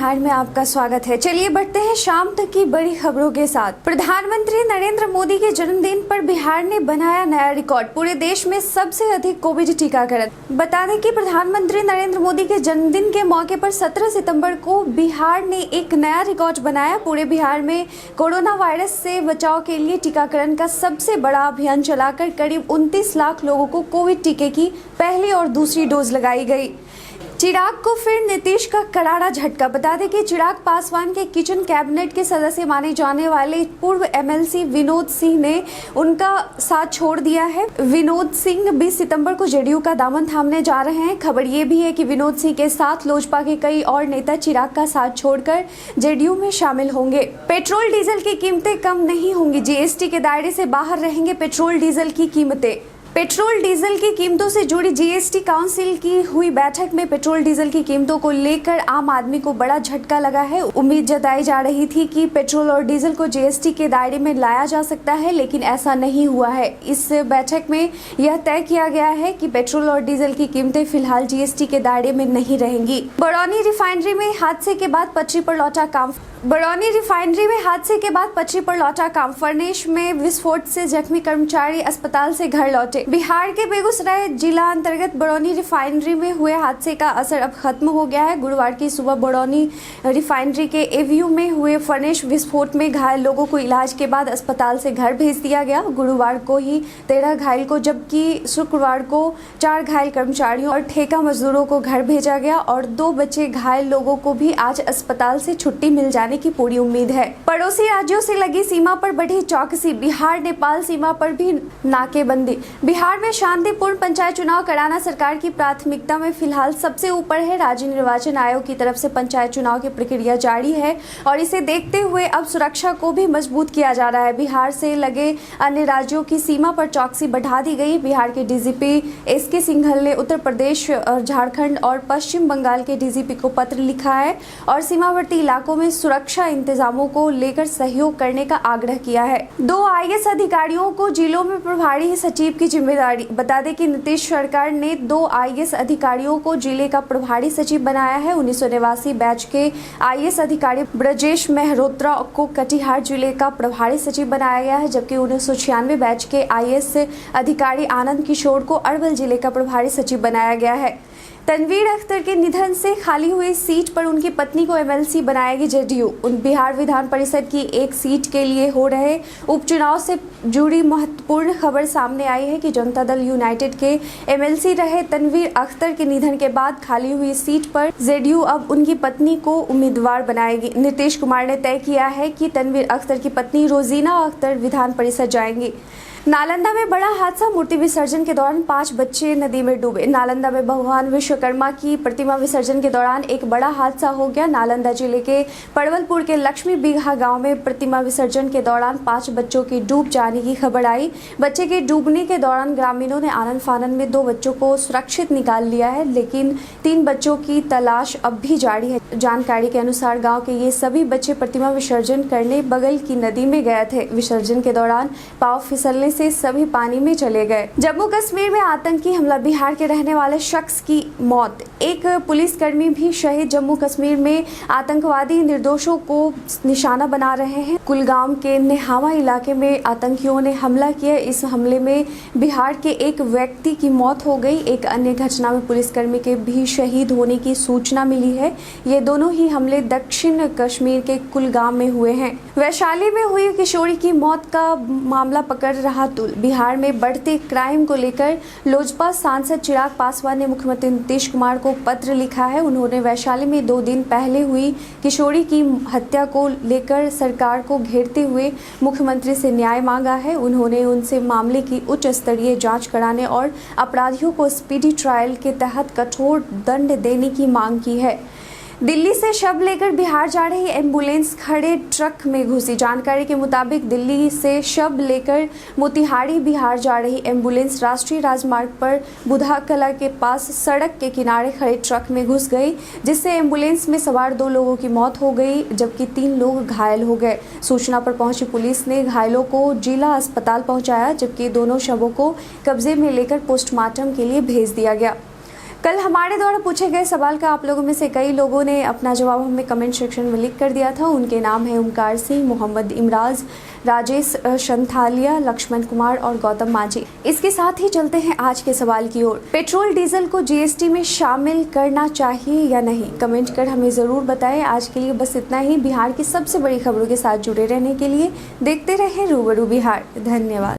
बिहार में आपका स्वागत है। चलिए बढ़ते हैं शाम तक की बड़ी खबरों के साथ। प्रधानमंत्री नरेंद्र मोदी के जन्मदिन पर बिहार ने बनाया नया रिकॉर्ड, पूरे देश में सबसे अधिक कोविड टीकाकरण। बता दें कि प्रधानमंत्री नरेंद्र मोदी के जन्मदिन के मौके पर 17 सितंबर को बिहार ने एक नया रिकॉर्ड बनाया। पूरे बिहार में कोरोना वायरस से बचाव के लिए टीकाकरण का सबसे बड़ा अभियान चलाकर करीब 29 लाख लोगों को कोविड टीके की पहली और दूसरी डोज लगाई गई। चिराग को फिर नीतीश का करारा झटका। बता दें कि चिराग पासवान के किचन कैबिनेट के सदस्य माने जाने वाले पूर्व एमएलसी विनोद सिंह ने उनका साथ छोड़ दिया है। विनोद सिंह 20 सितंबर को जेडीयू का दामन थामने जा रहे हैं। खबर ये भी है कि विनोद सिंह के साथ लोजपा के कई और नेता चिराग का साथ छोड़कर जेडीयू में शामिल होंगे। पेट्रोल डीजल की कीमतें कम नहीं होंगी, जीएसटी के दायरे से बाहर रहेंगे पेट्रोल डीजल की कीमतें। पेट्रोल डीजल की कीमतों से जुड़ी जीएसटी काउंसिल की हुई बैठक में पेट्रोल डीजल की कीमतों को लेकर आम आदमी को बड़ा झटका लगा है। उम्मीद जताई जा रही थी कि पेट्रोल और डीजल को जीएसटी के दायरे में लाया जा सकता है, लेकिन ऐसा नहीं हुआ है। इस बैठक में यह तय किया गया है कि पेट्रोल और डीजल की कीमतें फिलहाल जीएसटी के दायरे में नहीं रहेंगी। बरौनी रिफाइनरी में हादसे के बाद पटरी पर लौटा काम। बरौनी रिफाइनरी में हादसे के बाद पटरी पर लौटा काम। फर्नेस में विस्फोट से जख्मी कर्मचारी अस्पताल से घर लौटे। बिहार के बेगूसराय जिला अंतर्गत बरौनी रिफाइनरी में हुए हादसे का असर अब खत्म हो गया है। गुरुवार की सुबह बरौनी रिफाइनरी के एवीयू में हुए फर्नेस विस्फोट में घायल लोगों को इलाज के बाद अस्पताल से घर भेज दिया गया। गुरुवार को ही 13 घायल को, जबकि शुक्रवार को 4 घायल कर्मचारियों और ठेका मजदूरों को घर भेजा गया और 2 बचे घायल लोगों को भी आज अस्पताल से छुट्टी मिल जाने की पूरी उम्मीद है। पड़ोसी राज्यों से लगी सीमा पर बढ़ी चौकसी। बिहार नेपाल सीमा पर भी नाकेबंदी। बिहार में शांतिपूर्ण पंचायत चुनाव कराना सरकार की प्राथमिकता में फिलहाल सबसे ऊपर है। राज्य निर्वाचन आयोग की तरफ से पंचायत चुनाव की प्रक्रिया जारी है और इसे देखते हुए अब सुरक्षा को भी मजबूत किया जा रहा है। बिहार से लगे अन्य राज्यों की सीमा पर चौकसी बढ़ा दी गई। बिहार के डीजीपी एसके सिंघल ने उत्तर प्रदेश, झारखंड और पश्चिम बंगाल के डीजीपी को पत्र लिखा है और सीमावर्ती इलाकों में सुरक्षा इंतजामों को लेकर सहयोग करने का आग्रह किया है। 2 आईएएस अधिकारियों को जिलों में प्रभारी सचिव की जिम्मेदारी। बता दें कि नीतीश सरकार ने 2 आईएएस अधिकारियों को जिले का प्रभारी सचिव बनाया है। 1989 बैच के आईएएस अधिकारी ब्रजेश मेहरोत्रा को कटिहार जिले का प्रभारी सचिव बनाया गया है, जबकि 1996 बैच के आईएएस अधिकारी आनंद किशोर को अरवल जिले का प्रभारी सचिव बनाया गया है। तनवीर अख्तर के निधन से खाली हुई सीट पर उनकी पत्नी को एमएलसी बनाएगी जेडीयू। बिहार विधान परिषद की एक सीट के लिए हो रहे उपचुनाव से जुड़ी महत्वपूर्ण खबर सामने आई है कि जनता दल यूनाइटेड के एमएलसी रहे तनवीर अख्तर के निधन के बाद खाली हुई सीट पर जेडीयू अब उनकी पत्नी को उम्मीदवार बनाएगी। नीतीश कुमार ने तय किया है कि तनवीर अख्तर की पत्नी रोजीना अख्तर विधान परिषद जाएंगी। नालंदा में बड़ा हादसा। मूर्ति विसर्जन के दौरान 5 बच्चे नदी में डूबे। नालंदा में भगवान विश्वकर्मा की प्रतिमा विसर्जन के दौरान एक बड़ा हादसा हो गया। नालंदा जिले के पड़वलपुर के लक्ष्मी बीघा गांव में प्रतिमा विसर्जन के दौरान 5 बच्चों की डूब जाने की खबर आई। बच्चे के डूबने के दौरान ग्रामीणों ने आनन फानन में 2 बच्चों को सुरक्षित निकाल लिया है, लेकिन 3 बच्चों की तलाश अब भी जारी है। जानकारी के अनुसार गाँव के ये सभी बच्चे प्रतिमा विसर्जन करने बगल की नदी में गए थे। विसर्जन के दौरान पाँव फिसलने से सभी पानी में चले गए। जम्मू कश्मीर में आतंकी हमला। बिहार के रहने वाले शख्स की मौत। एक पुलिसकर्मी भी शहीद। जम्मू कश्मीर में आतंकवादी निर्दोषों को निशाना बना रहे हैं। कुलगाम के नेहावा इलाके में आतंकियों ने हमला किया। इस हमले में बिहार के एक व्यक्ति की मौत हो गई। एक अन्य घटना में पुलिसकर्मी के भी शहीद होने की सूचना मिली है। ये दोनों ही हमले दक्षिण कश्मीर के कुलगाम में हुए हैं। वैशाली में हुई किशोरी की मौत का मामला पकड़ रहा तूल। बिहार में बढ़ते क्राइम को लेकर लोजपा सांसद चिराग पासवान ने मुख्यमंत्री नीतीश कुमार को पत्र लिखा है। उन्होंने वैशाली में 2 दिन पहले हुई किशोरी की हत्या को लेकर सरकार को घेरते हुए मुख्यमंत्री से न्याय मांगा है। उन्होंने उनसे मामले की उच्च स्तरीय जांच कराने और अपराधियों को स्पीडी ट्रायल के तहत कठोर दंड देने की मांग की है। दिल्ली से शव लेकर बिहार जा रही एम्बुलेंस खड़े ट्रक में घुसी। जानकारी के मुताबिक दिल्ली से शव लेकर मोतिहारी बिहार जा रही एम्बुलेंस राष्ट्रीय राजमार्ग पर बुधा कला के पास सड़क के किनारे खड़े ट्रक में घुस गई, जिससे एम्बुलेंस में सवार 2 लोगों की मौत हो गई, जबकि 3 लोग घायल हो गए। सूचना पर पहुंची पुलिस ने घायलों को जिला अस्पताल पहुंचाया, जबकि दोनों शवों को कब्जे में लेकर पोस्टमार्टम के लिए भेज दिया गया। कल हमारे द्वारा पूछे गए सवाल का आप लोगों में से कई लोगों ने अपना जवाब हमें कमेंट सेक्शन में लिख कर दिया था। उनके नाम है ओमकार सिंह, मोहम्मद इमराज, राजेश शंथालिया, लक्ष्मण कुमार और गौतम माझी। इसके साथ ही चलते हैं आज के सवाल की ओर। पेट्रोल डीजल को जीएसटी में शामिल करना चाहिए या नहीं, कमेंट कर हमें ज़रूर बताएं। आज के लिए बस इतना ही। बिहार की सबसे बड़ी खबरों के साथ जुड़े रहने के लिए देखते रहें रूबरू बिहार। धन्यवाद।